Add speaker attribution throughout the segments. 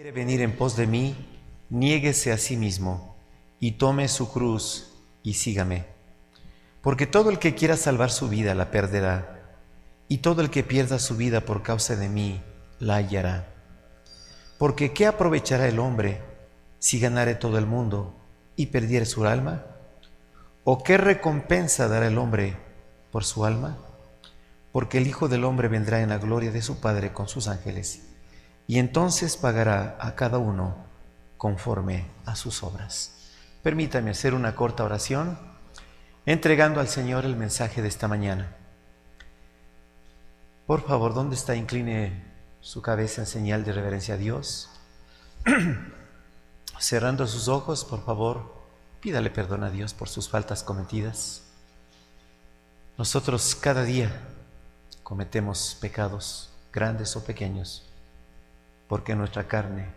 Speaker 1: quiere venir en pos de mí, niéguese a sí mismo y tome su cruz y sígame. Porque todo el que quiera salvar su vida la perderá, y todo el que pierda su vida por causa de mí la hallará. Porque ¿qué aprovechará el hombre si ganare todo el mundo y perdiere su alma? ¿O qué recompensa dará el hombre por su alma? Porque el Hijo del Hombre vendrá en la gloria de su Padre con sus ángeles, y entonces pagará a cada uno conforme a sus obras. Permítame hacer una corta oración, entregando al Señor el mensaje de esta mañana. Por favor, ¿dónde está? Incline su cabeza en señal de reverencia a Dios. Cerrando sus ojos, por favor, pídale perdón a Dios por sus faltas cometidas. Nosotros cada día cometemos pecados, grandes o pequeños, porque nuestra carne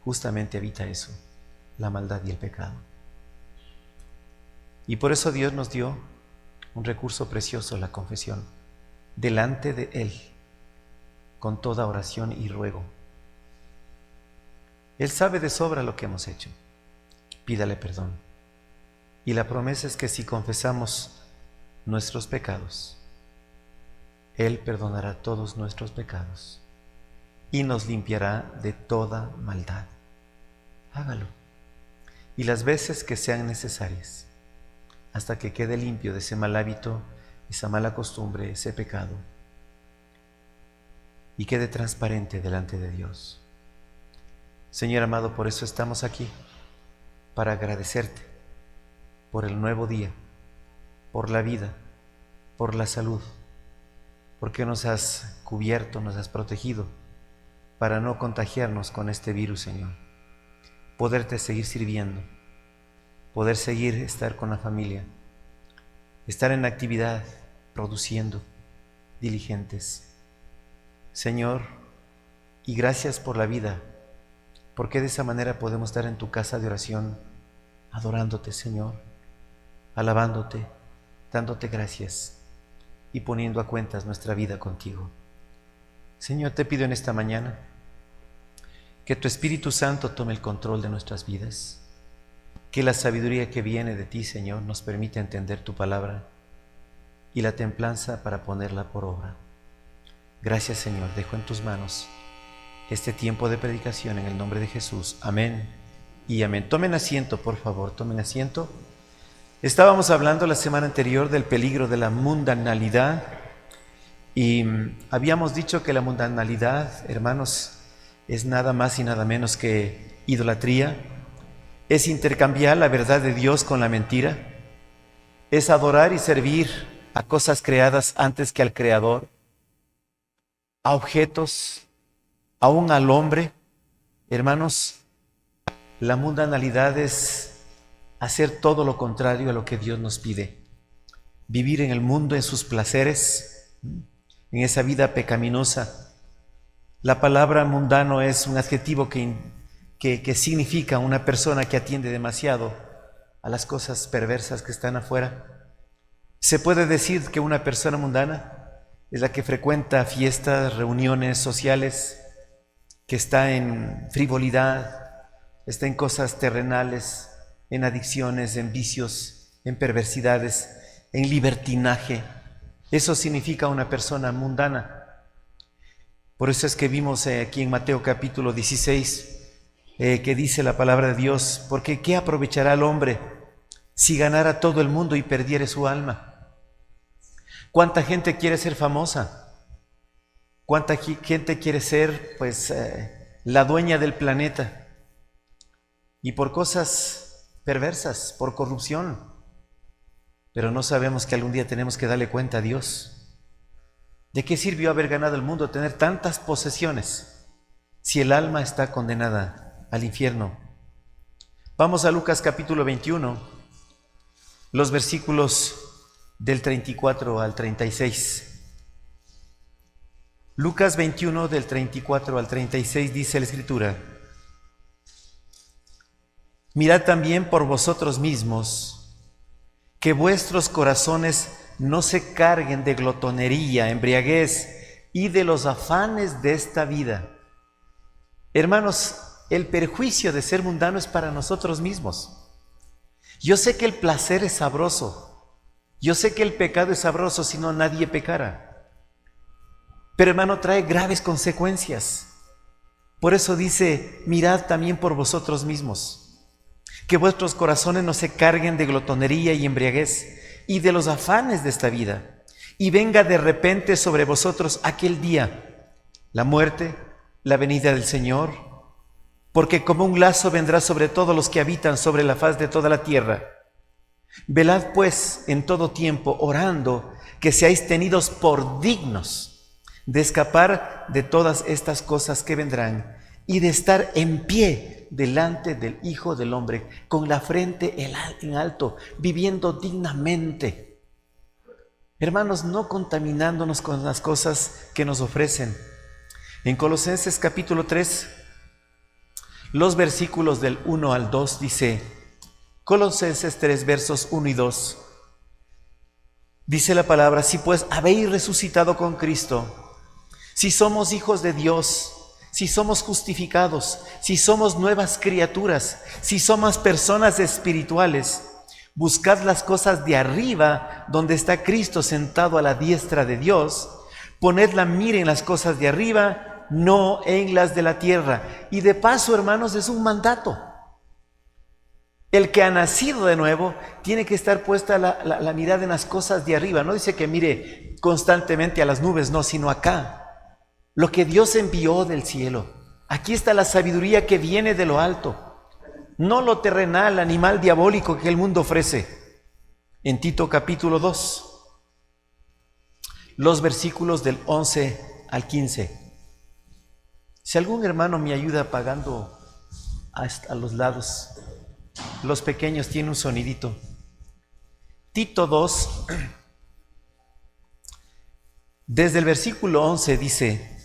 Speaker 1: justamente habita eso, la maldad y el pecado. Y por eso Dios nos dio un recurso precioso, la confesión, delante de Él, con toda oración y ruego. Él sabe de sobra lo que hemos hecho. Pídale perdón. Y la promesa es que si confesamos nuestros pecados, Él perdonará todos nuestros pecados y nos limpiará de toda maldad. Hágalo. Y las veces que sean necesarias, hasta que quede limpio de ese mal hábito, esa mala costumbre, ese pecado, y quede transparente delante de Dios. Señor amado, por eso estamos aquí, para agradecerte por el nuevo día, por la vida, por la salud, porque nos has cubierto, nos has protegido, para no contagiarnos con este virus, Señor. Poderte seguir sirviendo, poder seguir estar con la familia, estar en actividad, produciendo, diligentes. Señor, y gracias por la vida, porque de esa manera podemos estar en tu casa de oración, adorándote, Señor, alabándote, dándote gracias y poniendo a cuentas nuestra vida contigo. Señor, te pido en esta mañana que tu Espíritu Santo tome el control de nuestras vidas, que la sabiduría que viene de ti, Señor, nos permita entender tu palabra y la templanza para ponerla por obra. Gracias, Señor, dejo en tus manos este tiempo de predicación en el nombre de Jesús. Amén y amén. Tomen asiento, por favor, tomen asiento. Estábamos hablando la semana anterior del peligro de la mundanalidad y habíamos dicho que la mundanalidad, hermanos, es nada más y nada menos que idolatría, es intercambiar la verdad de Dios con la mentira, es adorar y servir a cosas creadas antes que al Creador, a objetos, aún al hombre. Hermanos, la mundanalidad es hacer todo lo contrario a lo que Dios nos pide, vivir en el mundo, en sus placeres, en esa vida pecaminosa. La palabra mundano es un adjetivo que significa una persona que atiende demasiado a las cosas perversas que están afuera. Se puede decir que una persona mundana es la que frecuenta fiestas, reuniones sociales, que está en frivolidad, está en cosas terrenales, en adicciones, en vicios, en perversidades, en libertinaje. Eso significa una persona mundana. Por eso es que vimos aquí en Mateo capítulo 16 que dice la palabra de Dios, porque ¿qué aprovechará el hombre si ganara todo el mundo y perdiere su alma? ¿Cuánta gente quiere ser famosa? ¿Cuánta gente quiere ser la dueña del planeta? Y por cosas perversas, por corrupción. Pero no sabemos que algún día tenemos que darle cuenta a Dios. ¿De qué sirvió haber ganado el mundo, tener tantas posesiones, si el alma está condenada al infierno? Vamos a Lucas capítulo 21, los versículos del 34 al 36. Lucas 21, del 34 al 36, dice la Escritura: Mirad también por vosotros mismos, que vuestros corazones no se carguen de glotonería, embriaguez y de los afanes de esta vida, Hermanos, el perjuicio de ser mundano es para nosotros mismos. Yo sé que el placer es sabroso. Yo sé que el pecado es sabroso, si no nadie pecara. Pero hermano, trae graves consecuencias. Por eso dice, mirad también por vosotros mismos, que vuestros corazones no se carguen de glotonería y embriaguez y de los afanes de esta vida, y venga de repente sobre vosotros aquel día, la muerte, la venida del Señor, porque como un lazo vendrá sobre todos los que habitan sobre la faz de toda la tierra. Velad pues en todo tiempo, orando, que seáis tenidos por dignos de escapar de todas estas cosas que vendrán y de estar en pie delante del Hijo del Hombre, con la frente en alto, viviendo dignamente. Hermanos, no contaminándonos con las cosas que nos ofrecen. En Colosenses capítulo 3, los versículos del 1 al 2 dice, Colosenses 3, versos 1 y 2, dice la palabra, si pues habéis resucitado con Cristo, si somos hijos de Dios, si somos justificados, si somos nuevas criaturas, si somos personas espirituales, buscad las cosas de arriba, donde está Cristo sentado a la diestra de Dios. Poned la mira en las cosas de arriba, no en las de la tierra. Y de paso, hermanos, es un mandato. El que ha nacido de nuevo tiene que estar puesta la mirada en las cosas de arriba. No dice que mire constantemente a las nubes, no, sino acá. Lo que Dios envió del cielo. Aquí está la sabiduría que viene de lo alto. No lo terrenal, animal diabólico que el mundo ofrece. En Tito capítulo 2, los versículos del 11 al 15. Si algún hermano me ayuda apagando a los lados, los pequeños, tiene un sonidito. Tito 2, desde el versículo 11 dice,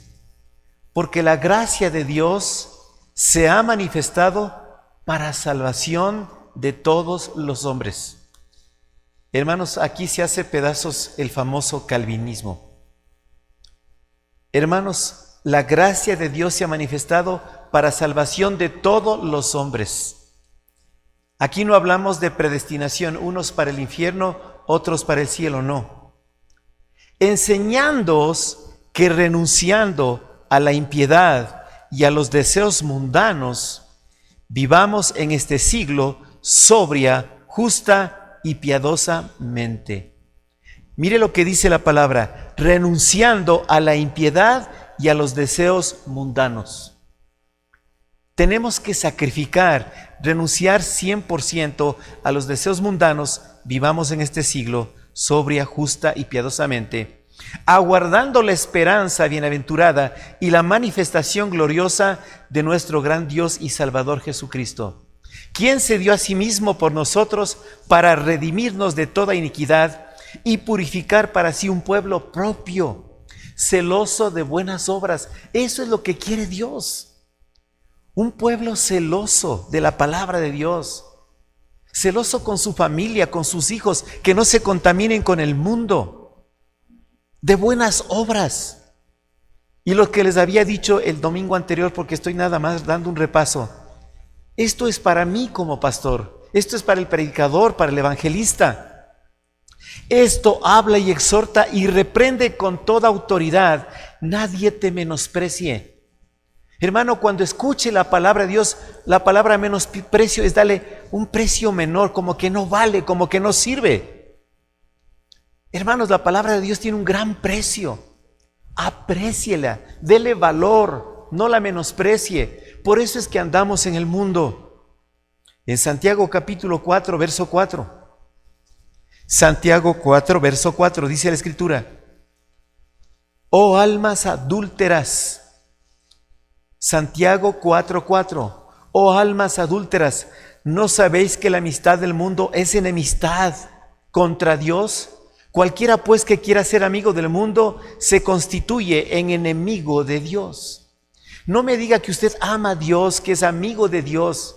Speaker 1: porque la gracia de Dios se ha manifestado para salvación de todos los hombres. Hermanos, aquí se hace pedazos el famoso calvinismo. Hermanos, la gracia de Dios se ha manifestado para salvación de todos los hombres. Aquí no hablamos de predestinación, unos para el infierno, otros para el cielo, no. Enseñándoos que renunciando a la impiedad y a los deseos mundanos, vivamos en este siglo sobria, justa y piadosamente. Mire lo que dice la palabra, renunciando a la impiedad y a los deseos mundanos. Tenemos que sacrificar, renunciar 100% a los deseos mundanos, vivamos en este siglo sobria, justa y piadosamente, aguardando la esperanza bienaventurada y la manifestación gloriosa de nuestro gran Dios y Salvador Jesucristo, quien se dio a sí mismo por nosotros para redimirnos de toda iniquidad y purificar para sí un pueblo propio, celoso de buenas obras. Eso es lo que quiere Dios. Un pueblo celoso de la palabra de Dios, celoso con su familia, con sus hijos, que no se contaminen con el mundo, de buenas obras. Y lo que les había dicho el domingo anterior, porque estoy nada más dando un repaso, esto es para mí como pastor, esto es para el predicador, para el evangelista. Esto habla y exhorta y reprende con toda autoridad. Nadie te menosprecie. Hermano, cuando escuche la palabra de Dios, la palabra menosprecio es darle un precio menor, como que no vale, como que no sirve. Hermanos, la palabra de Dios tiene un gran precio. Apréciela, dele valor, no la menosprecie. Por eso es que andamos en el mundo. En Santiago capítulo 4, verso 4. Santiago 4, verso 4, dice la Escritura: oh almas adúlteras. Santiago 4, 4. Oh almas adúlteras, ¿no sabéis que la amistad del mundo es enemistad contra Dios? Cualquiera pues que quiera ser amigo del mundo se constituye en enemigo de Dios. No me diga que usted ama a Dios, que es amigo de Dios.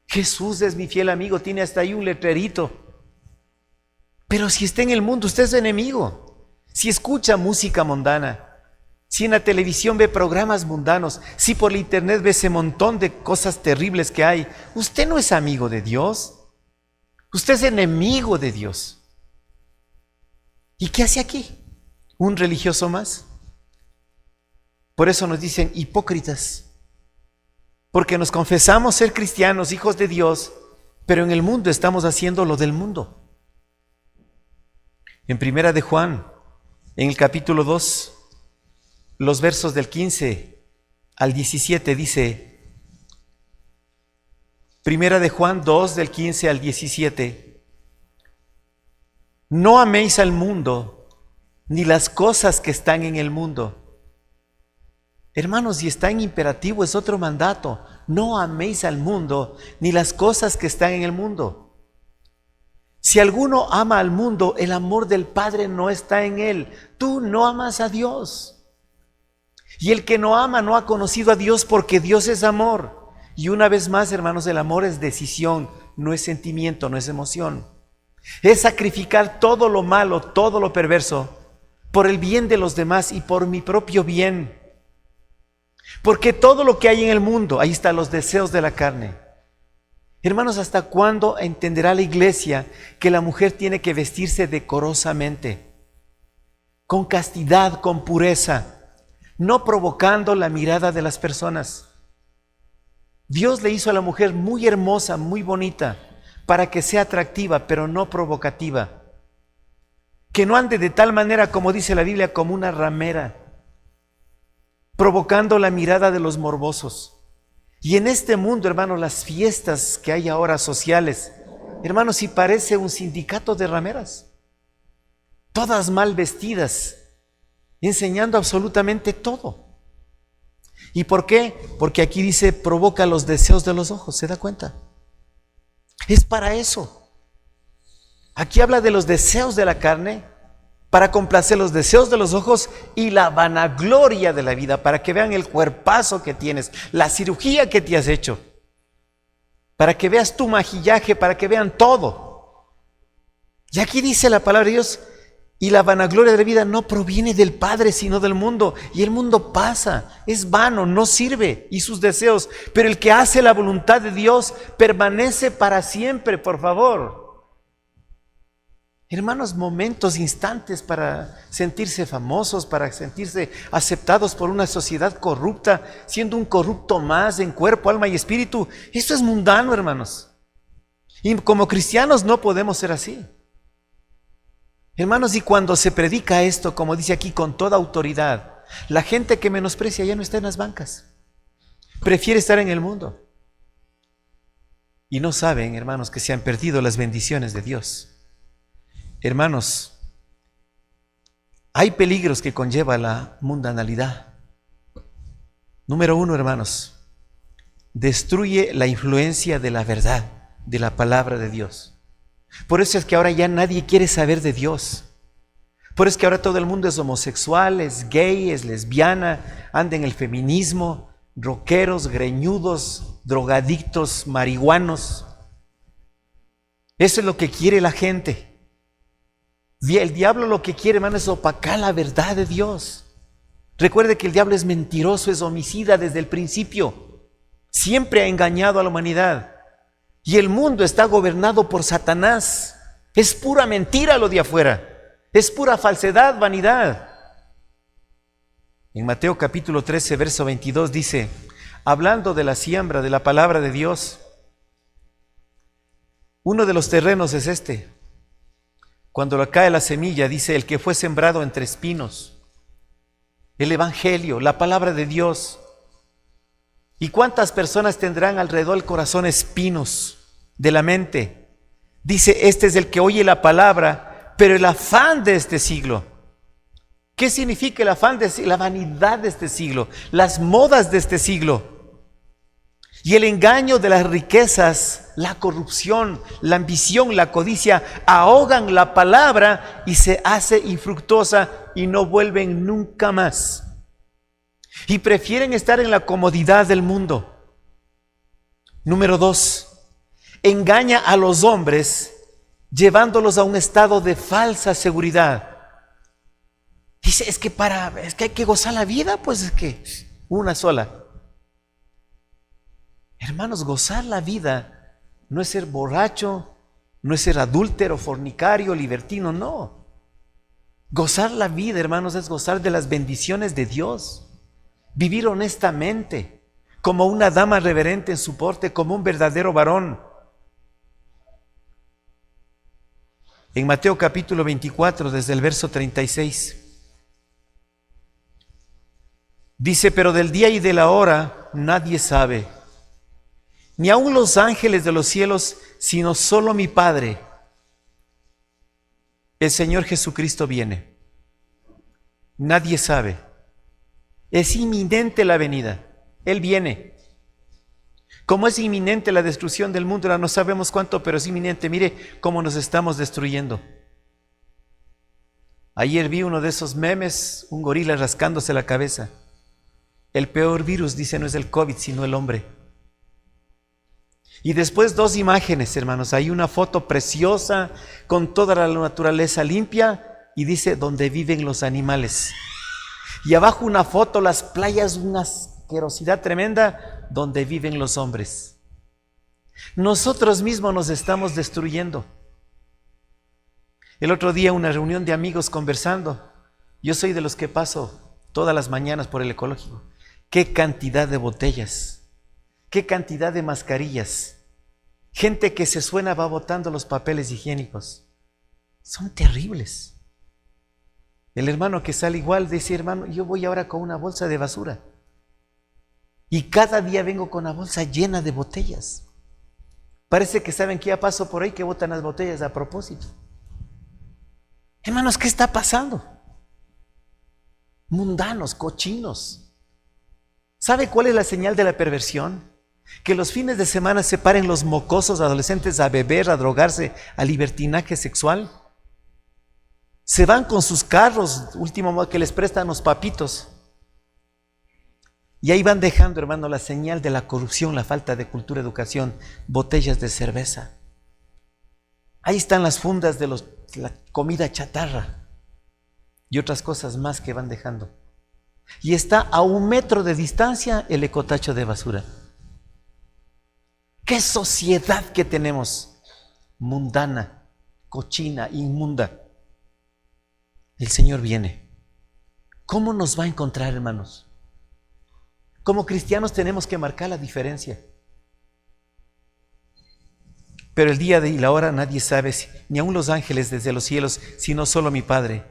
Speaker 1: Jesús es mi fiel amigo, tiene hasta ahí un letrerito. Pero si está en el mundo, usted es enemigo. Si escucha música mundana, si en la televisión ve programas mundanos, si por la internet ve ese montón de cosas terribles que hay, usted no es amigo de Dios, usted es enemigo de Dios. ¿Y qué hace aquí? ¿Un religioso más? Por eso nos dicen hipócritas, porque nos confesamos ser cristianos, hijos de Dios, pero en el mundo estamos haciendo lo del mundo. En Primera de Juan, en el capítulo 2, los versos del 15 al 17 dice, Primera de Juan 2, del 15 al 17, no améis al mundo, ni las cosas que están en el mundo. Hermanos, y está en imperativo, es otro mandato. No améis al mundo, ni las cosas que están en el mundo. Si alguno ama al mundo, el amor del Padre no está en él. Tú no amas a Dios. Y el que no ama no ha conocido a Dios, porque Dios es amor. Y una vez más, hermanos, el amor es decisión, no es sentimiento, no es emoción. Es sacrificar todo lo malo, todo lo perverso, por el bien de los demás y por mi propio bien. Porque todo lo que hay en el mundo, ahí están los deseos de la carne. Hermanos, ¿hasta cuándo entenderá la iglesia que la mujer tiene que vestirse decorosamente, con castidad, con pureza, no provocando la mirada de las personas? Dios le hizo a la mujer muy hermosa, muy bonita, para que sea atractiva, pero no provocativa. Que no ande de tal manera, como dice la Biblia, como una ramera, provocando la mirada de los morbosos. Y en este mundo, hermanos, las fiestas que hay ahora sociales, hermanos, sí parece un sindicato de rameras, todas mal vestidas, enseñando absolutamente todo. ¿Y por qué? Porque aquí dice, provoca los deseos de los ojos, ¿se da cuenta? Es para eso. Aquí habla de los deseos de la carne, para complacer los deseos de los ojos y la vanagloria de la vida, para que vean el cuerpazo que tienes, la cirugía que te has hecho, para que veas tu maquillaje, para que vean todo. Y aquí dice la palabra de Dios, y la vanagloria de la vida no proviene del Padre, sino del mundo. Y el mundo pasa, es vano, no sirve, y sus deseos. Pero el que hace la voluntad de Dios permanece para siempre, por favor. Hermanos, momentos, instantes para sentirse famosos, para sentirse aceptados por una sociedad corrupta, siendo un corrupto más en cuerpo, alma y espíritu. Esto es mundano, hermanos. Y como cristianos no podemos ser así. Hermanos, y cuando se predica esto, como dice aquí, con toda autoridad, la gente que menosprecia ya no está en las bancas. Prefiere estar en el mundo. Y no saben, hermanos, que se han perdido las bendiciones de Dios. Hermanos, hay peligros que conlleva la mundanalidad. Número 1, hermanos, destruye la influencia de la verdad, de la palabra de Dios. Por eso es que ahora ya nadie quiere saber de Dios. Por eso es que ahora todo el mundo es homosexual, es gay, es lesbiana, anda en el feminismo, rockeros, greñudos, drogadictos, marihuanos. Eso es lo que quiere la gente. El diablo lo que quiere, hermano, es opacar la verdad de Dios. Recuerde que el diablo es mentiroso, es homicida desde el principio. Siempre ha engañado a la humanidad. Y el mundo está gobernado por Satanás. Es pura mentira lo de afuera. Es pura falsedad, vanidad. En Mateo capítulo 13, verso 22 dice, hablando de la siembra de la palabra de Dios, uno de los terrenos es este. Cuando le cae la semilla, dice, el que fue sembrado entre espinos. El evangelio, la palabra de Dios. ¿Y cuántas personas tendrán alrededor del corazón espinos de la mente? Dice, este es el que oye la palabra, pero el afán de este siglo. ¿Qué significa el afán de la vanidad de este siglo? Las modas de este siglo. Y el engaño de las riquezas, la corrupción, la ambición, la codicia, ahogan la palabra y se hace infructuosa y no vuelven nunca más. Y prefieren estar en la comodidad del mundo. Número 2, engaña a los hombres llevándolos a un estado de falsa seguridad. Dice, es que hay que gozar la vida, pues es que una sola. Hermanos, gozar la vida no es ser borracho, no es ser adúltero, fornicario, libertino, no. Gozar la vida, hermanos, es gozar de las bendiciones de Dios. Vivir honestamente, como una dama reverente en su porte, como un verdadero varón. En Mateo capítulo 24, desde el verso 36, dice, pero del día y de la hora nadie sabe, ni aun los ángeles de los cielos, sino solo mi Padre. El Señor Jesucristo viene. Nadie sabe. Es inminente la venida. Él viene. Como es inminente la destrucción del mundo, ahora no sabemos cuánto, pero es inminente. Mire cómo nos estamos destruyendo. Ayer vi uno de esos memes, un gorila rascándose la cabeza. El peor virus, dice, no es el COVID, sino el hombre. Y después dos imágenes, hermanos. Hay una foto preciosa con toda la naturaleza limpia y dice, donde viven los animales. Y abajo una foto, las playas, una asquerosidad tremenda, donde viven los hombres. Nosotros mismos nos estamos destruyendo. El otro día una reunión de amigos conversando. Yo soy de los que paso todas las mañanas por el ecológico. Qué cantidad de botellas. Qué cantidad de mascarillas. Gente que se suena va botando los papeles higiénicos. Son terribles. El hermano que sale igual dice, hermano, yo voy ahora con una bolsa de basura. Y cada día vengo con una bolsa llena de botellas. Parece que saben que ya paso por ahí que botan las botellas a propósito. Hermanos, ¿qué está pasando? Mundanos, cochinos. ¿Sabe cuál es la señal de la perversión? Que los fines de semana se paren los mocosos adolescentes a beber, a drogarse, a libertinaje sexual. Se van con sus carros, último modo que les prestan los papitos. Y ahí van dejando, hermano, la señal de la corrupción, la falta de cultura, educación, botellas de cerveza. Ahí están las fundas de la comida chatarra y otras cosas más que van dejando. Y está a 1 metro de distancia el ecotacho de basura. ¡Qué sociedad que tenemos! Mundana, cochina, inmunda. El Señor viene. ¿Cómo nos va a encontrar, hermanos? Como cristianos tenemos que marcar la diferencia. Pero el día y la hora nadie sabe, ni aun los ángeles desde los cielos, sino solo mi Padre.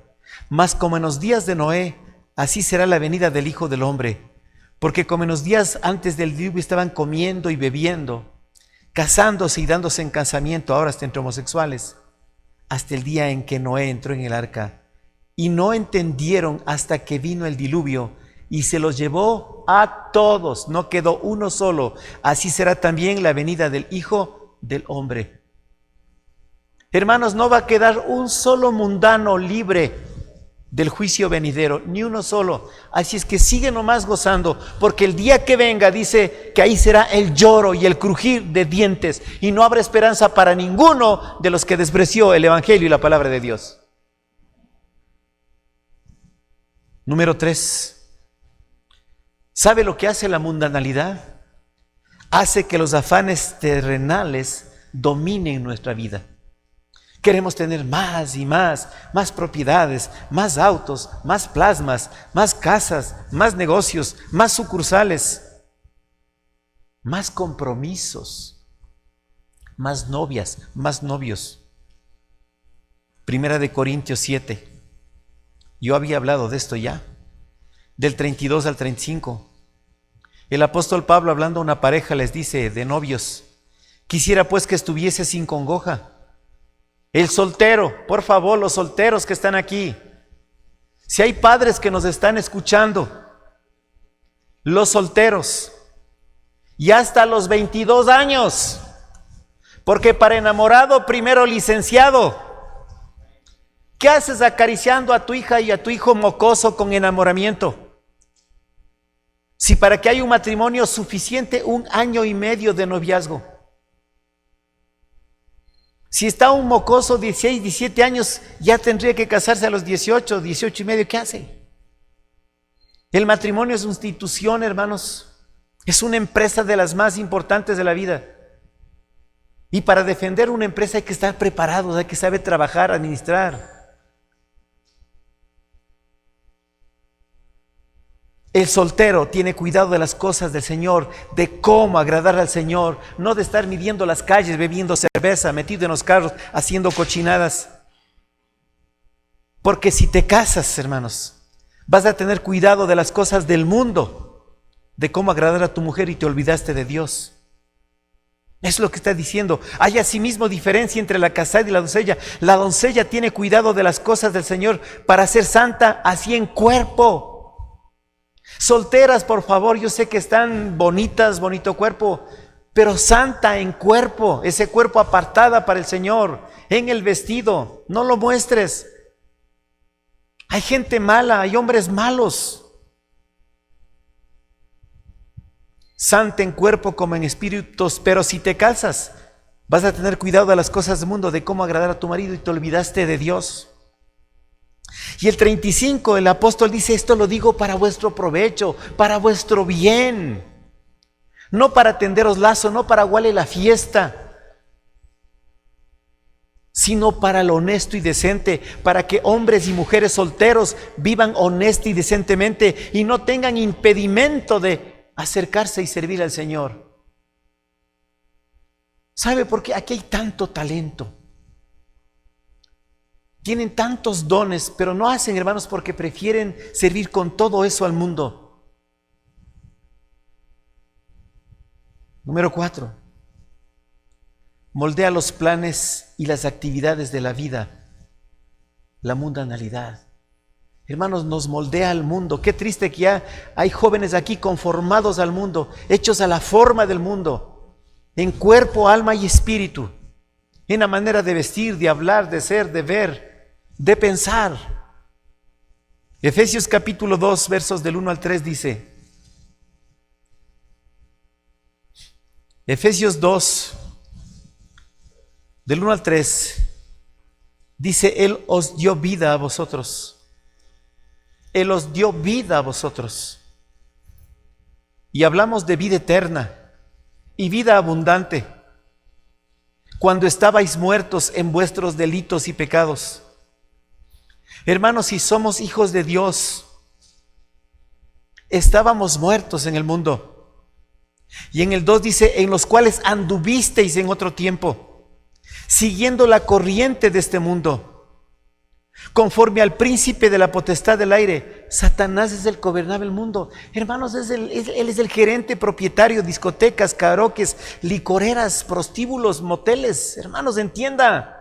Speaker 1: Mas como en los días de Noé, así será la venida del Hijo del Hombre. Porque como en los días antes del diluvio estaban comiendo y bebiendo, casándose y dándose en casamiento, ahora hasta entre homosexuales, hasta el día en que Noé entró en el arca. Y no entendieron hasta que vino el diluvio y se los llevó a todos, no quedó uno solo. Así será también la venida del Hijo del Hombre. Hermanos, no va a quedar un solo mundano libre del juicio venidero, ni uno solo. Así es que sigue nomás gozando, porque el día que venga dice que ahí será el lloro y el crujir de dientes, y no habrá esperanza para ninguno de los que despreció el Evangelio y la palabra de Dios. Número 3. ¿Sabe lo que hace la mundanalidad? Hace que los afanes terrenales dominen nuestra vida. Queremos tener más y más propiedades, más autos, más plasmas, más casas, más negocios, más sucursales, más compromisos, más novias, más novios. 1 Corintios 7. Yo había hablado de esto ya, del 32 al 35. El apóstol Pablo, hablando a una pareja, les dice de novios: quisiera pues que estuviese sin congoja. El soltero, por favor, los solteros que están aquí, si hay padres que nos están escuchando, los solteros, y hasta los 22 años, porque para enamorado primero licenciado. ¿Qué haces acariciando a tu hija y a tu hijo mocoso con enamoramiento? Si para que haya un matrimonio suficiente 1 año y medio de noviazgo. Si está un mocoso 16, 17 años, ya tendría que casarse a los 18, 18 y medio, ¿qué hace? El matrimonio es una institución, hermanos, es una empresa de las más importantes de la vida. Y para defender una empresa hay que estar preparados, hay que saber trabajar, administrar. El soltero tiene cuidado de las cosas del Señor, de cómo agradar al Señor, no de estar midiendo las calles, bebiendo cerveza, metido en los carros, haciendo cochinadas. Porque si te casas, hermanos, vas a tener cuidado de las cosas del mundo, de cómo agradar a tu mujer y te olvidaste de Dios. Es lo que está diciendo. Hay asimismo diferencia entre la casada y la doncella. La doncella tiene cuidado de las cosas del Señor para ser santa, así en cuerpo. Solteras, por favor, yo sé que están bonitas, bonito cuerpo, pero santa en cuerpo, ese cuerpo apartada para el Señor, en el vestido, no lo muestres. Hay gente mala, hay hombres malos. Santa en cuerpo como en espíritus, pero si te casas, vas a tener cuidado de las cosas del mundo, de cómo agradar a tu marido y te olvidaste de Dios. Y el 35, el apóstol dice, esto lo digo para vuestro provecho, para vuestro bien, no para tenderos lazo, no para guardarle la fiesta, sino para lo honesto y decente, para que hombres y mujeres solteros vivan honesto y decentemente y no tengan impedimento de acercarse y servir al Señor. ¿Sabe por qué? Aquí hay tanto talento. Tienen tantos dones, pero no hacen, hermanos, porque prefieren servir con todo eso al mundo. Número 4. Moldea los planes y las actividades de la vida, la mundanalidad. Hermanos, nos moldea al mundo. Qué triste que ya hay jóvenes aquí conformados al mundo, hechos a la forma del mundo, en cuerpo, alma y espíritu, en la manera de vestir, de hablar, de ser, de ver, de pensar. Efesios capítulo 2, versos del 1 al 3 dice, Efesios 2, del 1 al 3, dice, Él os dio vida a vosotros. Él os dio vida a vosotros. Y hablamos de vida eterna y vida abundante, cuando estabais muertos en vuestros delitos y pecados. Hermanos, si somos hijos de Dios, estábamos muertos en el mundo. Y en el 2 dice, en los cuales anduvisteis en otro tiempo, siguiendo la corriente de este mundo, conforme al príncipe de la potestad del aire. Satanás es el que gobernaba el mundo. Hermanos, él es el gerente propietario de discotecas, karaokes, licoreras, prostíbulos, moteles. Hermanos, entienda.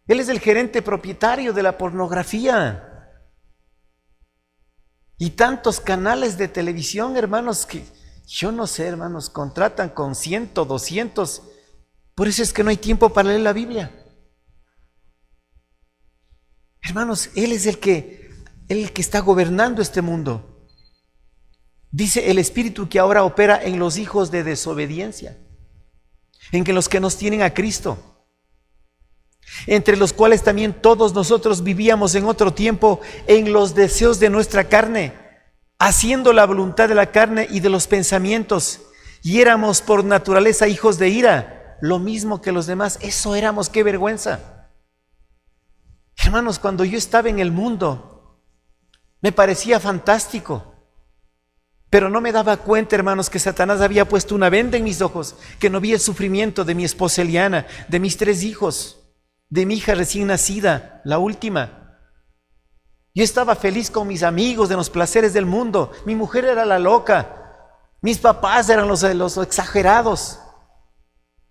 Speaker 1: Él es el gerente propietario de la pornografía. Y tantos canales de televisión, hermanos, que yo no sé, hermanos, contratan con 100, 200. Por eso es que no hay tiempo para leer la Biblia. Hermanos, Él es el que está gobernando este mundo. Dice el Espíritu que ahora opera en los hijos de desobediencia, en que los que nos tienen a Cristo, entre los cuales también todos nosotros vivíamos en otro tiempo en los deseos de nuestra carne, haciendo la voluntad de la carne y de los pensamientos, y éramos por naturaleza hijos de ira, lo mismo que los demás. Eso éramos, qué vergüenza. Hermanos, cuando yo estaba en el mundo, me parecía fantástico, pero no me daba cuenta, hermanos, que Satanás había puesto una venda en mis ojos, que no vi el sufrimiento de mi esposa Eliana, de mis 3 hijos, de mi hija recién nacida, la última. Yo estaba feliz con mis amigos, de los placeres del mundo. Mi mujer era la loca, mis papás eran los exagerados.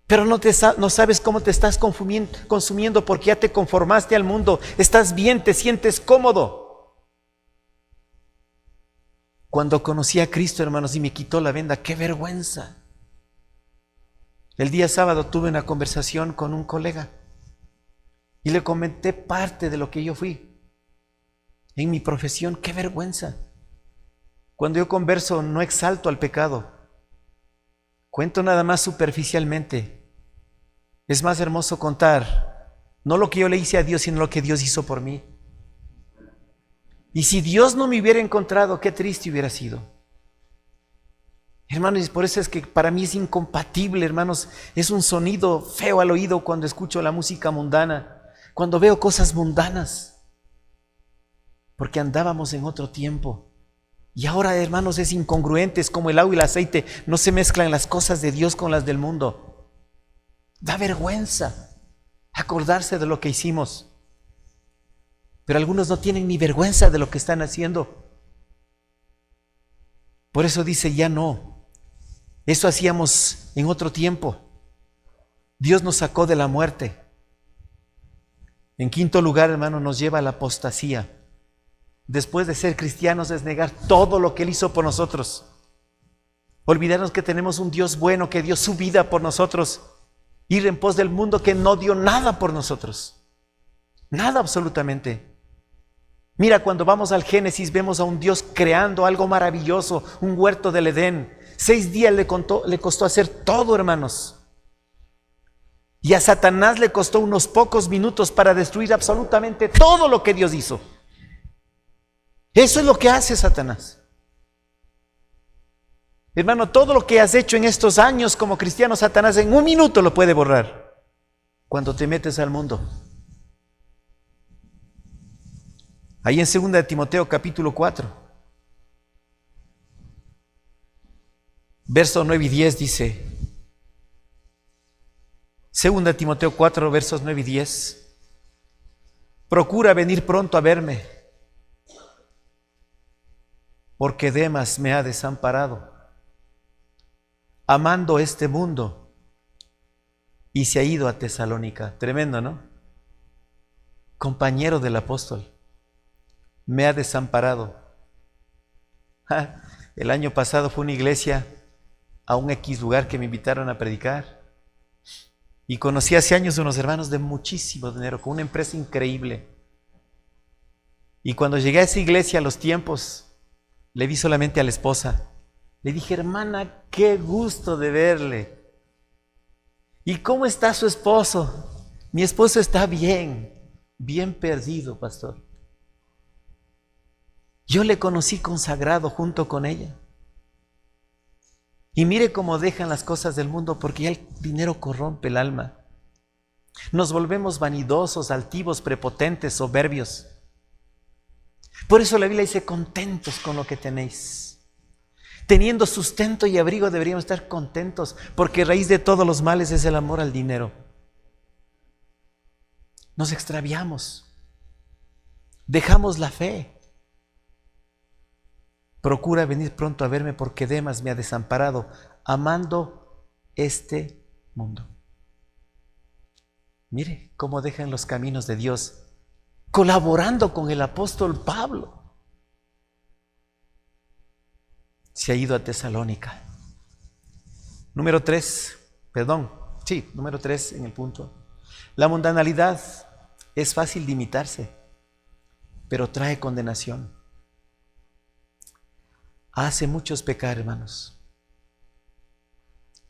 Speaker 1: Pero no sabes cómo te estás consumiendo porque ya te conformaste al mundo. Estás bien, te sientes cómodo. Cuando conocí a Cristo, hermanos, y me quitó la venda, ¡qué vergüenza! El día sábado tuve una conversación con un colega y le comenté parte de lo que yo fui en mi profesión. ¡Qué vergüenza! Cuando yo converso no exalto al pecado, cuento nada más superficialmente Es más hermoso contar no lo que yo le hice a Dios, sino lo que Dios hizo por mí. Y si Dios no me hubiera encontrado, qué triste hubiera sido. Hermanos, por eso es que para mí es incompatible, hermanos. Es un sonido feo al oído cuando escucho la música mundana, cuando veo cosas mundanas, porque andábamos en otro tiempo. Y ahora, hermanos, es incongruente, es como el agua y el aceite, no se mezclan las cosas de Dios con las del mundo. Da vergüenza acordarse de lo que hicimos. Pero algunos no tienen ni vergüenza de lo que están haciendo. Por eso dice, ya no. Eso hacíamos en otro tiempo. Dios nos sacó de la muerte. En quinto lugar, hermano, nos lleva a la apostasía. Después de ser cristianos es negar todo lo que Él hizo por nosotros. Olvidarnos que tenemos un Dios bueno que dio su vida por nosotros. Ir en pos del mundo que no dio nada por nosotros. Nada absolutamente. Mira, cuando vamos al Génesis vemos a un Dios creando algo maravilloso, un huerto del Edén. 6 días le costó hacer todo, hermanos. Y a Satanás le costó unos pocos minutos para destruir absolutamente todo lo que Dios hizo. Eso es lo que hace Satanás. Hermano, todo lo que has hecho en estos años como cristiano, Satanás en un minuto lo puede borrar cuando te metes al mundo. Ahí en 2 de Timoteo capítulo 4, versos 9 y 10 dice, 2 de Timoteo 4, versos 9 y 10, procura venir pronto a verme, porque Demas me ha desamparado, amando este mundo, y se ha ido a Tesalónica. Tremendo, ¿no? Compañero del apóstol, me ha desamparado. El año pasado fue una iglesia a un X lugar que me invitaron a predicar, y conocí hace años unos hermanos de muchísimo dinero, con una empresa increíble. Y cuando llegué a esa iglesia a los tiempos, le vi solamente a la esposa. Le dije, hermana, qué gusto de verle. ¿Y cómo está su esposo? Mi esposo está bien, bien perdido, pastor. Yo le conocí consagrado junto con ella. Y mire cómo dejan las cosas del mundo, porque ya el dinero corrompe el alma. Nos volvemos vanidosos, altivos, prepotentes, soberbios. Por eso la Biblia dice, contentos con lo que tenéis. Teniendo sustento y abrigo deberíamos estar contentos, porque raíz de todos los males es el amor al dinero. Nos extraviamos, dejamos la fe. Procura venir pronto a verme, porque Demas me ha desamparado, amando este mundo. Mire cómo dejan los caminos de Dios, colaborando con el apóstol Pablo. Se ha ido a Tesalónica. Número 3 en el punto. La mundanalidad es fácil de imitarse, pero trae condenación. Hace muchos pecar, hermanos.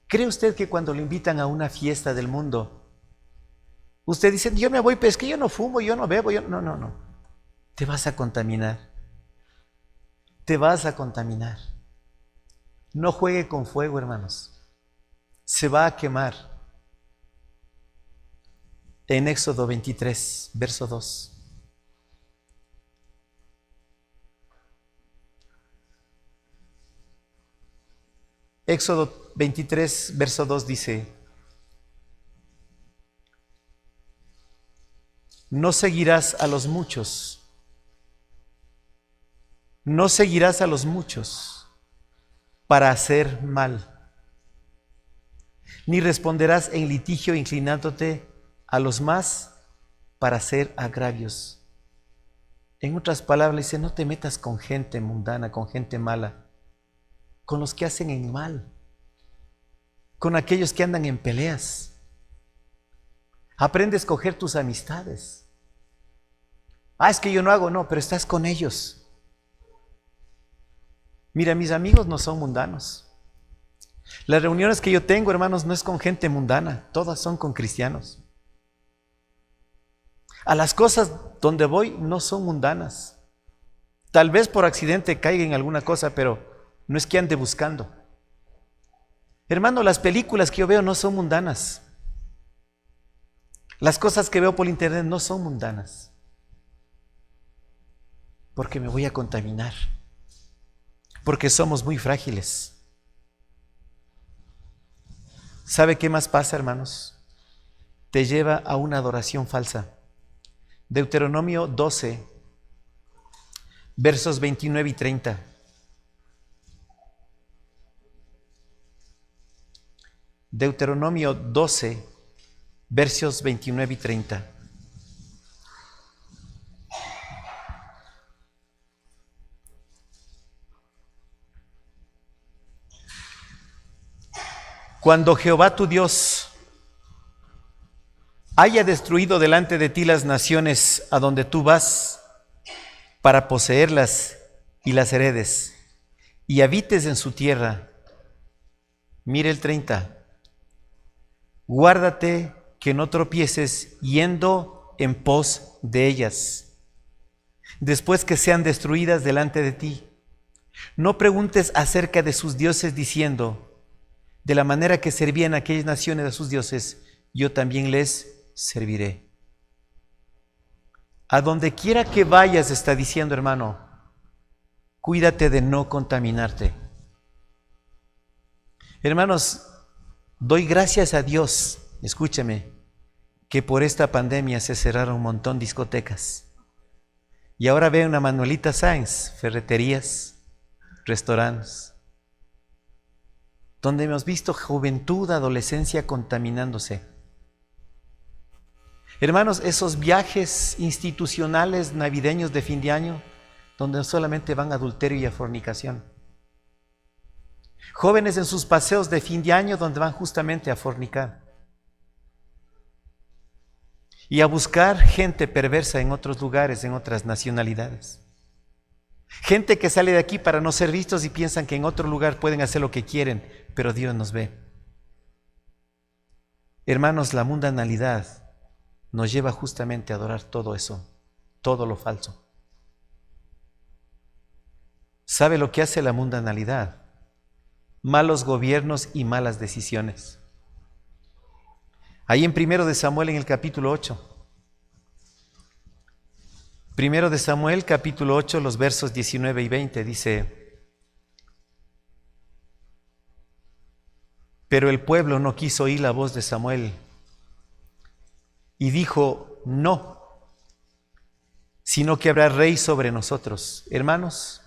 Speaker 1: ¿Cree usted que cuando le invitan a una fiesta del mundo, usted dice, yo me voy, pero es que yo no fumo, yo no bebo, No. Te vas a contaminar. Te vas a contaminar. No juegue con fuego, hermanos. Se va a quemar. En Éxodo 23, verso 2. Éxodo 23, verso 2 dice, no seguirás a los muchos, para hacer mal, ni responderás en litigio inclinándote a los más para hacer agravios. En otras palabras, dice, no te metas con gente mundana, con gente mala, con los que hacen el mal, con aquellos que andan en peleas. Aprende a escoger tus amistades. Es que yo no hago, no, pero estás con ellos. Mira, mis amigos no son mundanos. Las reuniones que yo tengo, hermanos, no es con gente mundana, todas son con cristianos. A las cosas donde voy no son mundanas. Tal vez por accidente caiga en alguna cosa, pero no es que ande buscando. Hermano, las películas que yo veo no son mundanas. Las cosas que veo por internet no son mundanas. Porque me voy a contaminar. Porque somos muy frágiles. ¿Sabe qué más pasa, hermanos? Te lleva a una adoración falsa. Deuteronomio 12, versos 29 y 30. Deuteronomio 12, versos 29 y 30. Cuando Jehová tu Dios haya destruido delante de ti las naciones a donde tú vas para poseerlas y las heredes, y habites en su tierra. Mire el 30. Guárdate que no tropieces yendo en pos de ellas, después que sean destruidas delante de ti. No preguntes acerca de sus dioses diciendo, de la manera que servían aquellas naciones a sus dioses, yo también les serviré. A donde quiera que vayas, está diciendo, hermano, cuídate de no contaminarte. Hermanos, doy gracias a Dios, escúcheme, que por esta pandemia se cerraron un montón de discotecas. Y ahora veo una Manuelita Sáenz, ferreterías, restaurantes, donde hemos visto juventud, adolescencia contaminándose. Hermanos, esos viajes institucionales navideños de fin de año, donde solamente van a adulterio y a fornicación. Jóvenes en sus paseos de fin de año, donde van justamente a fornicar. Y a buscar gente perversa en otros lugares, en otras nacionalidades. Gente que sale de aquí para no ser vistos y piensan que en otro lugar pueden hacer lo que quieren, pero Dios nos ve. Hermanos, la mundanalidad nos lleva justamente a adorar todo eso, todo lo falso. ¿Sabe lo que hace la mundanalidad? Malos gobiernos y malas decisiones. Ahí en 1 de Samuel, en el capítulo 8. 1 de Samuel, capítulo 8, los versos 19 y 20, dice: pero el pueblo no quiso oír la voz de Samuel y dijo, no, sino que habrá rey sobre nosotros. Hermanos,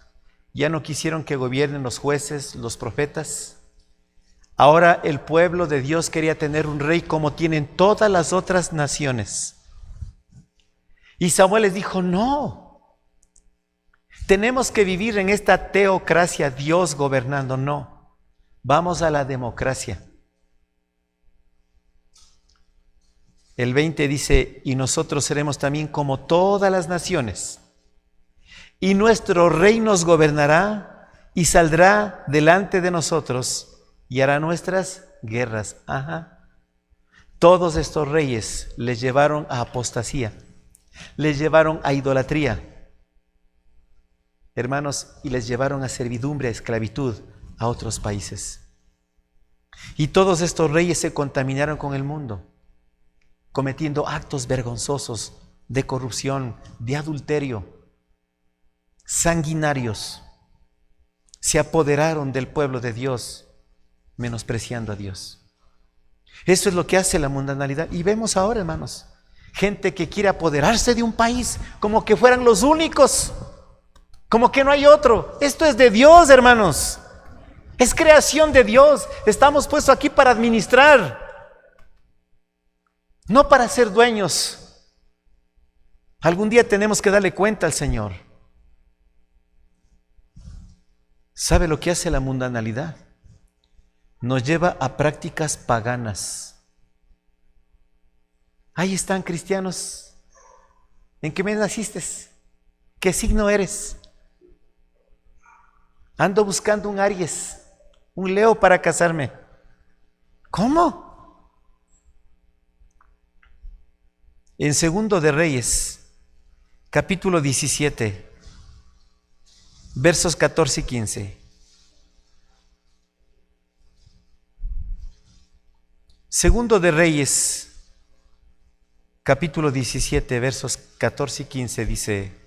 Speaker 1: ya no quisieron que gobiernen los jueces, los profetas. Ahora el pueblo de Dios quería tener un rey como tienen todas las otras naciones. Y Samuel les dijo, no, tenemos que vivir en esta teocracia, Dios gobernando, no, vamos a la democracia. El 20 dice, y nosotros seremos también como todas las naciones, y nuestro rey nos gobernará y saldrá delante de nosotros y hará nuestras guerras. Ajá. Todos estos reyes les llevaron a apostasía, les llevaron a idolatría, hermanos, y les llevaron a servidumbre, a esclavitud a otros países. Y todos estos reyes se contaminaron con el mundo, cometiendo actos vergonzosos de corrupción, de adulterio, sanguinarios. Se apoderaron del pueblo de Dios, menospreciando a Dios. Eso es lo que hace la mundanalidad. Y vemos ahora, hermanos, gente que quiere apoderarse de un país como que fueran los únicos, como que no hay otro. Esto es de Dios, hermanos. Es creación de Dios. Estamos puestos aquí para administrar, no para ser dueños. Algún día tenemos que darle cuenta al Señor. ¿Sabe lo que hace la mundanalidad? Nos lleva a prácticas paganas. Ahí están cristianos. ¿En qué mes naciste? ¿Qué signo eres? Ando buscando un Aries, un Leo para casarme. ¿Cómo? En Segundo de Reyes, capítulo 17, versos 14 y 15. Segundo de Reyes, capítulo 17, versos 14 y 15 dice: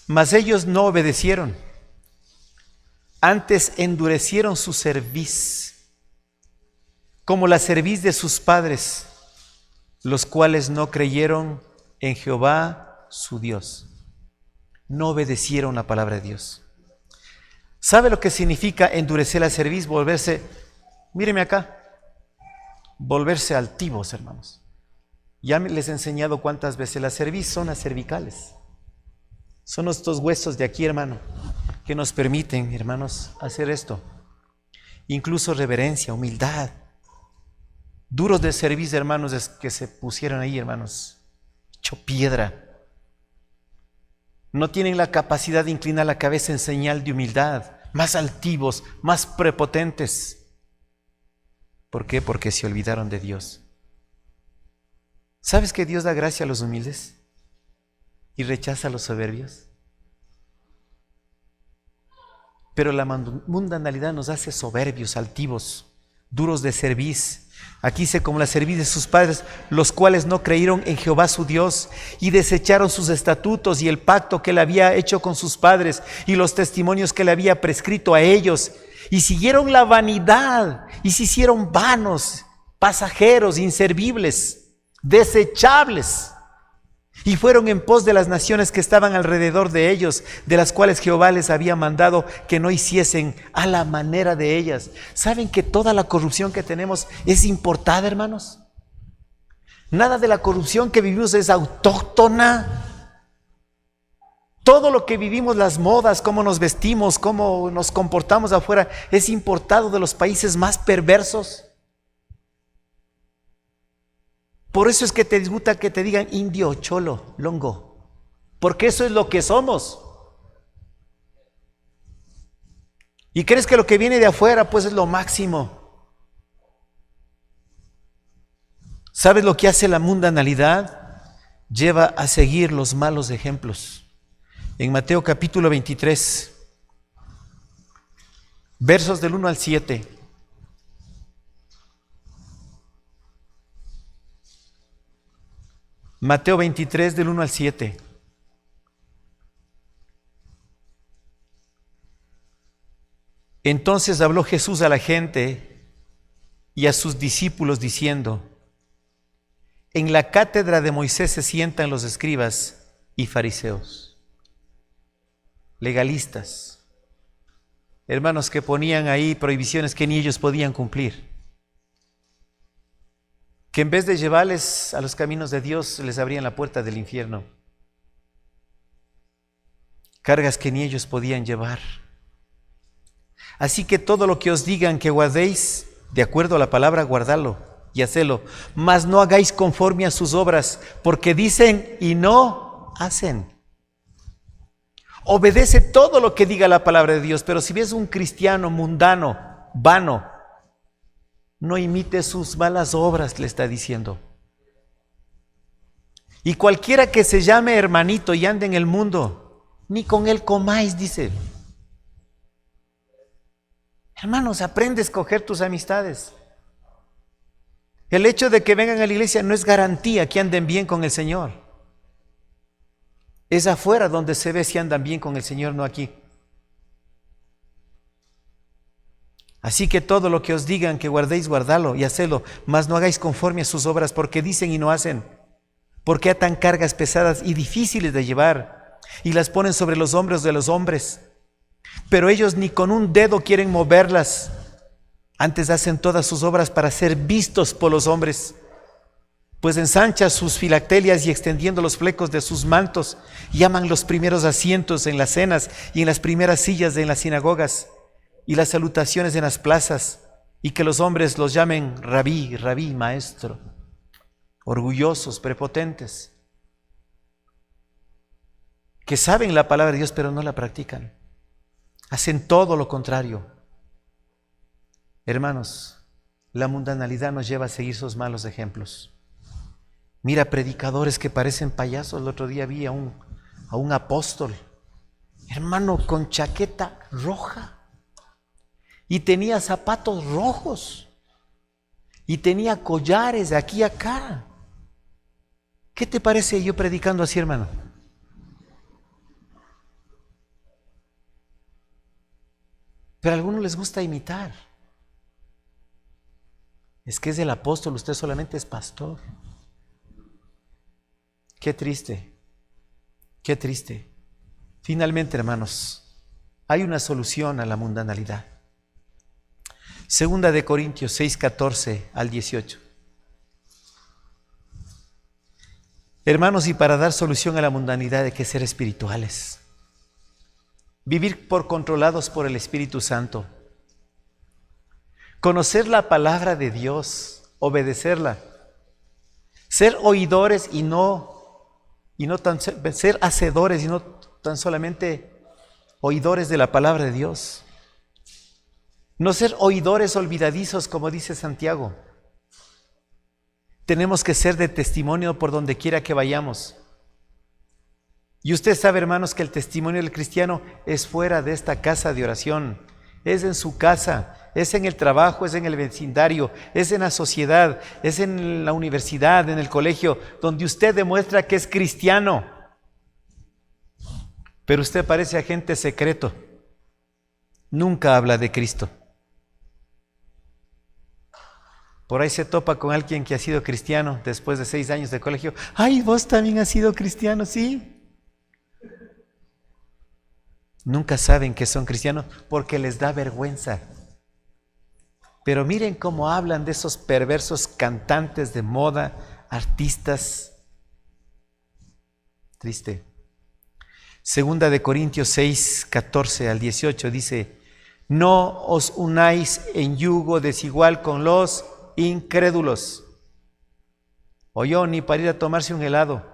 Speaker 1: Mas ellos no obedecieron, antes endurecieron su cerviz, como la cerviz de sus padres, los cuales no creyeron en Jehová su Dios. No obedecieron la palabra de Dios. ¿Sabe lo que significa endurecer la cerviz? Volverse, míreme acá, volverse altivos, hermanos. Ya les he enseñado cuántas veces la cerviz son las cervicales. Son estos huesos de aquí, hermano, que nos permiten, hermanos, hacer esto. Incluso reverencia, humildad. Duros de cerviz, hermanos, es que se pusieron ahí, hermanos, hecho piedra. No tienen la capacidad de inclinar la cabeza en señal de humildad, más altivos, más prepotentes. ¿Por qué? Porque se olvidaron de Dios. ¿Sabes que Dios da gracia a los humildes y rechaza a los soberbios? Pero la mundanalidad nos hace soberbios, altivos, duros de cerviz. Aquí dice: como la cerviz de sus padres, los cuales no creyeron en Jehová su Dios y desecharon sus estatutos y el pacto que él había hecho con sus padres y los testimonios que le había prescrito a ellos, y siguieron la vanidad y se hicieron vanos, pasajeros, inservibles, desechables, y fueron en pos de las naciones que estaban alrededor de ellos, de las cuales Jehová les había mandado que no hiciesen a la manera de ellas. ¿Saben que toda la corrupción que tenemos es importada, hermanos? Nada de la corrupción que vivimos es autóctona. Todo lo que vivimos, las modas, cómo nos vestimos, cómo nos comportamos afuera, es importado de los países más perversos. Por eso es que te disgusta que te digan indio, cholo, longo, porque eso es lo que somos. Y crees que lo que viene de afuera pues es lo máximo. ¿Sabes lo que hace la mundanalidad? Lleva a seguir los malos ejemplos. En Mateo capítulo 23, versos del 1 al 7. Mateo 23 del 1 al 7. Entonces habló Jesús a la gente y a sus discípulos diciendo: en la cátedra de Moisés se sientan los escribas y fariseos, legalistas, hermanos que ponían ahí prohibiciones que ni ellos podían cumplir, que en vez de llevarles a los caminos de Dios, les abrían la puerta del infierno. Cargas que ni ellos podían llevar. Así que todo lo que os digan que guardéis, de acuerdo a la palabra, guardadlo y hacedlo. Mas no hagáis conforme a sus obras, porque dicen y no hacen. Obedece todo lo que diga la palabra de Dios, pero si ves un cristiano mundano, vano, no imite sus malas obras, le está diciendo. Y cualquiera que se llame hermanito y ande en el mundo, ni con él comáis, dice. Hermanos, aprende a escoger tus amistades. El hecho de que vengan a la iglesia no es garantía que anden bien con el Señor. Es afuera donde se ve si andan bien con el Señor, no aquí. Así que todo lo que os digan que guardéis, guardadlo y hacedlo, mas no hagáis conforme a sus obras, porque dicen y no hacen. Porque atan cargas pesadas y difíciles de llevar, y las ponen sobre los hombros de los hombres. Pero ellos ni con un dedo quieren moverlas, antes hacen todas sus obras para ser vistos por los hombres. Pues ensanchan sus filactelias y extendiendo los flecos de sus mantos, llaman los primeros asientos en las cenas y en las primeras sillas en las sinagogas, y las salutaciones en las plazas, y que los hombres los llamen rabí, rabí, maestro, orgullosos, prepotentes, que saben la palabra de Dios pero no la practican, hacen todo lo contrario. Hermanos, la mundanalidad nos lleva a seguir esos malos ejemplos. Mira, predicadores que parecen payasos. El otro día vi a un apóstol, hermano, con chaqueta roja, y tenía zapatos rojos, y tenía collares de aquí a acá. ¿Qué te parece yo predicando así, hermano? Pero a algunos les gusta imitar. Es que es el apóstol, usted solamente es pastor. Qué triste, qué triste. Finalmente, hermanos, hay una solución a la mundanalidad. Segunda de Corintios 6, 14 al 18. Hermanos, y para dar solución a la mundanalidad hay que ser espirituales. Vivir controlados por el Espíritu Santo. Conocer la palabra de Dios, obedecerla. Ser oidores y no ser hacedores y no tan solamente oidores de la palabra de Dios. No ser oidores olvidadizos, como dice Santiago. Tenemos que ser de testimonio por donde quiera que vayamos. Y usted sabe, hermanos, que el testimonio del cristiano es fuera de esta casa de oración. Es en su casa, es en el trabajo, es en el vecindario, es en la sociedad, es en la universidad, en el colegio, donde usted demuestra que es cristiano. Pero usted parece agente secreto. Nunca habla de Cristo. Por ahí se topa con alguien que ha sido cristiano después de 6 años de colegio. ¡Ay, vos también has sido cristiano! Sí. Nunca saben que son cristianos porque les da vergüenza. Pero miren cómo hablan de esos perversos cantantes de moda, artistas. Triste. Segunda de Corintios 6, 14 al 18 dice: no os unáis en yugo desigual con los incrédulos. Oyó, ni para ir a tomarse un helado.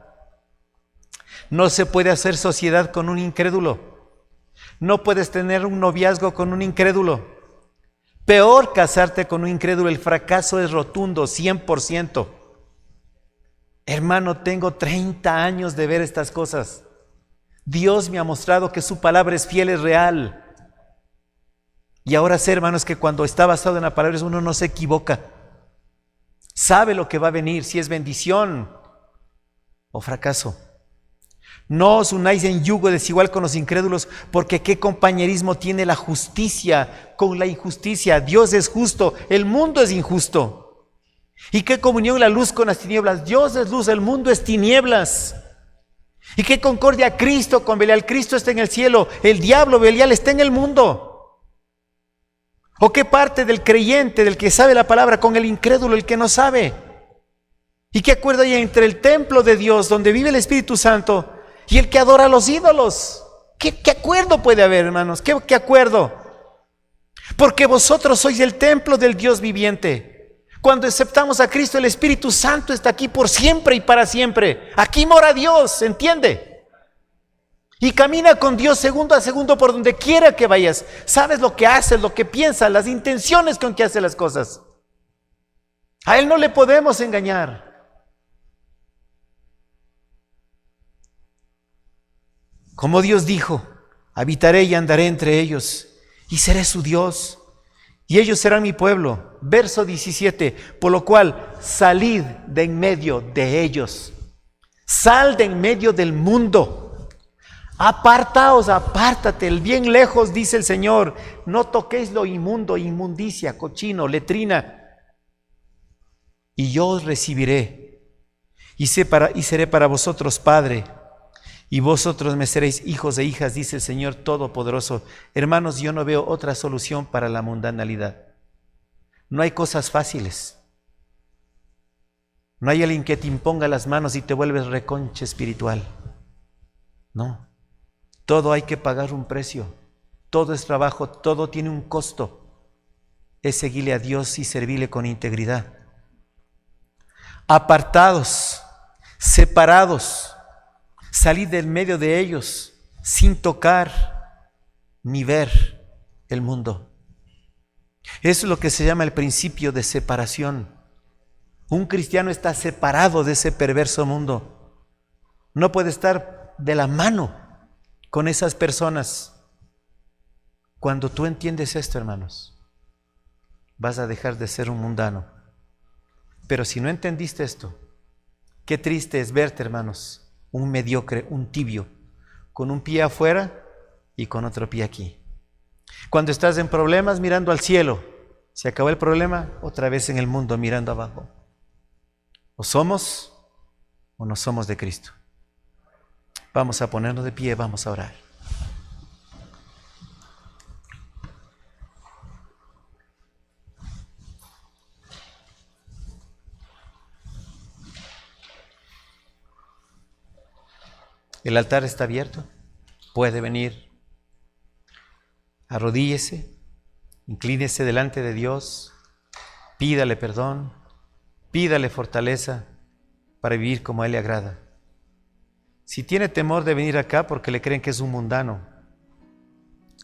Speaker 1: No se puede hacer sociedad con un incrédulo. No puedes tener un noviazgo con un incrédulo. Peor casarte con un incrédulo. El fracaso es rotundo, 100%. Hermano, tengo 30 años de ver estas cosas. Dios me ha mostrado que su palabra es fiel, es real. Y ahora sé, hermanos, que cuando está basado en la palabra uno no se equivoca. Sabe lo que va a venir, si es bendición o fracaso. No os unáis en yugo desigual con los incrédulos, porque qué compañerismo tiene la justicia con la injusticia. Dios es justo, el mundo es injusto. ¿Y qué comunión la luz con las tinieblas? Dios es luz, el mundo es tinieblas. ¿Y qué concordia Cristo con Belial? Cristo está en el cielo, el diablo Belial está en el mundo. ¿O qué parte del creyente, del que sabe la palabra, con el incrédulo, el que no sabe? ¿Y qué acuerdo hay entre el templo de Dios, donde vive el Espíritu Santo, y el que adora a los ídolos? ¿Qué acuerdo puede haber, hermanos? ¿Qué acuerdo? Porque vosotros sois el templo del Dios viviente. Cuando aceptamos a Cristo, el Espíritu Santo está aquí por siempre y para siempre. Aquí mora Dios, ¿entiende? Y camina con Dios segundo a segundo por donde quiera que vayas. Sabes lo que haces, lo que piensas, las intenciones con que hace las cosas. A Él no le podemos engañar. Como Dios dijo: habitaré y andaré entre ellos, y seré su Dios, y ellos serán mi pueblo. Verso 17, por lo cual salid de en medio de ellos. Sal de en medio del mundo. Apartaos, apártate, el bien lejos, dice el Señor. No toquéis lo inmundo, inmundicia, cochino, letrina. Y yo os recibiré, y seré para vosotros Padre, y vosotros me seréis hijos e hijas, dice el Señor Todopoderoso. Hermanos, yo no veo otra solución para la mundanalidad. No hay cosas fáciles. No hay alguien que te imponga las manos y te vuelves reconcha espiritual. No. Todo hay que pagar un precio. Todo es trabajo, todo tiene un costo. Es seguirle a Dios y servirle con integridad. Apartados, separados, salid del medio de ellos sin tocar ni ver el mundo. Eso es lo que se llama el principio de separación. Un cristiano está separado de ese perverso mundo. No puede estar de la mano con esas personas. Cuando tú entiendes esto, hermanos, vas a dejar de ser un mundano. Pero si no entendiste esto, qué triste es verte, hermanos, un mediocre, un tibio, con un pie afuera y con otro pie aquí. Cuando estás en problemas mirando al cielo, se acabó el problema, otra vez en el mundo mirando abajo. O somos o no somos de Cristo. Vamos a ponernos de pie, vamos a orar. El altar está abierto, puede venir, arrodíllese, inclínese delante de Dios, pídale perdón, pídale fortaleza para vivir como a Él le agrada. Si tiene temor de venir acá porque le creen que es un mundano,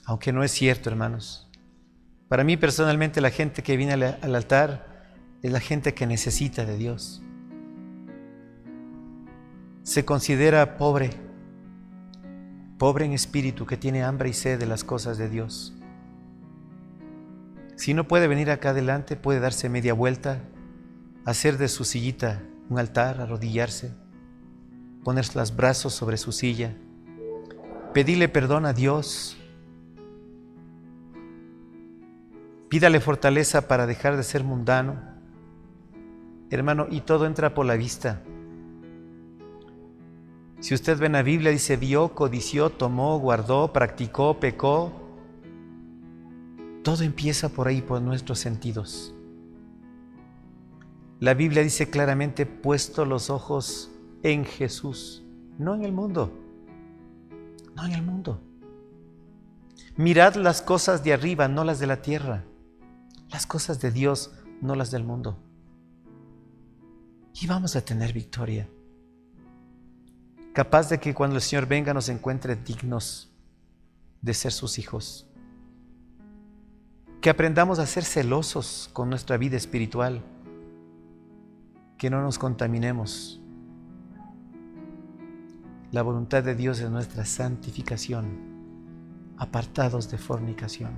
Speaker 1: aunque no es cierto, hermanos. Para mí personalmente la gente que viene al altar es la gente que necesita de Dios. Se considera pobre en espíritu, que tiene hambre y sed de las cosas de Dios. Si no puede venir acá adelante, puede darse media vuelta, hacer de su sillita un altar, arrodillarse, poner los brazos sobre su silla, pedirle perdón a Dios, pídale fortaleza para dejar de ser mundano, hermano, y todo entra por la vista. Si usted ve en la Biblia, dice, vio, codició, tomó, guardó, practicó, pecó. Todo empieza por ahí, por nuestros sentidos. La Biblia dice claramente, puesto los ojos en Jesús, no en el mundo, no en el mundo. Mirad las cosas de arriba, no las de la tierra. Las cosas de Dios, no las del mundo. Y vamos a tener victoria. Capaz de que cuando el Señor venga nos encuentre dignos de ser sus hijos. Que aprendamos a ser celosos con nuestra vida espiritual. Que no nos contaminemos. La voluntad de Dios es nuestra santificación, apartados de fornicación.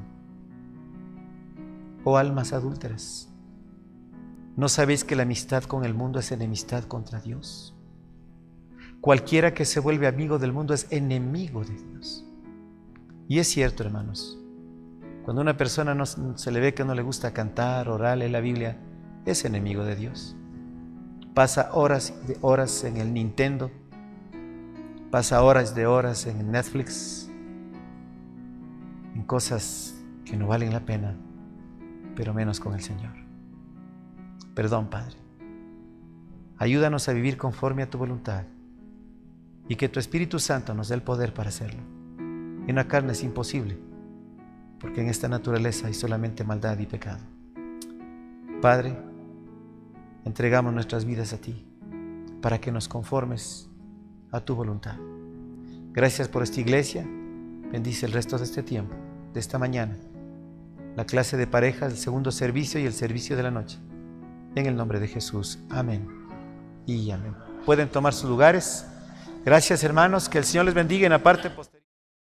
Speaker 1: Oh almas adúlteras, ¿no sabéis que la amistad con el mundo es enemistad contra Dios? Cualquiera que se vuelve amigo del mundo es enemigo de Dios. Y es cierto, hermanos, cuando una persona se le ve que no le gusta cantar, orar, leer la Biblia, es enemigo de Dios. Pasa horas de horas en el Nintendo, pasa horas de horas en Netflix, en cosas que no valen la pena, pero menos con el Señor. Perdón, Padre. Ayúdanos a vivir conforme a tu voluntad y que tu Espíritu Santo nos dé el poder para hacerlo. En la carne es imposible, porque en esta naturaleza hay solamente maldad y pecado. Padre, entregamos nuestras vidas a ti para que nos conformes a tu voluntad. Gracias por esta iglesia. Bendice el resto de este tiempo, de esta mañana, la clase de parejas, el segundo servicio y el servicio de la noche. En el nombre de Jesús. Amén y amén. Pueden tomar sus lugares. Gracias, hermanos. Que el Señor les bendiga en la parte posterior.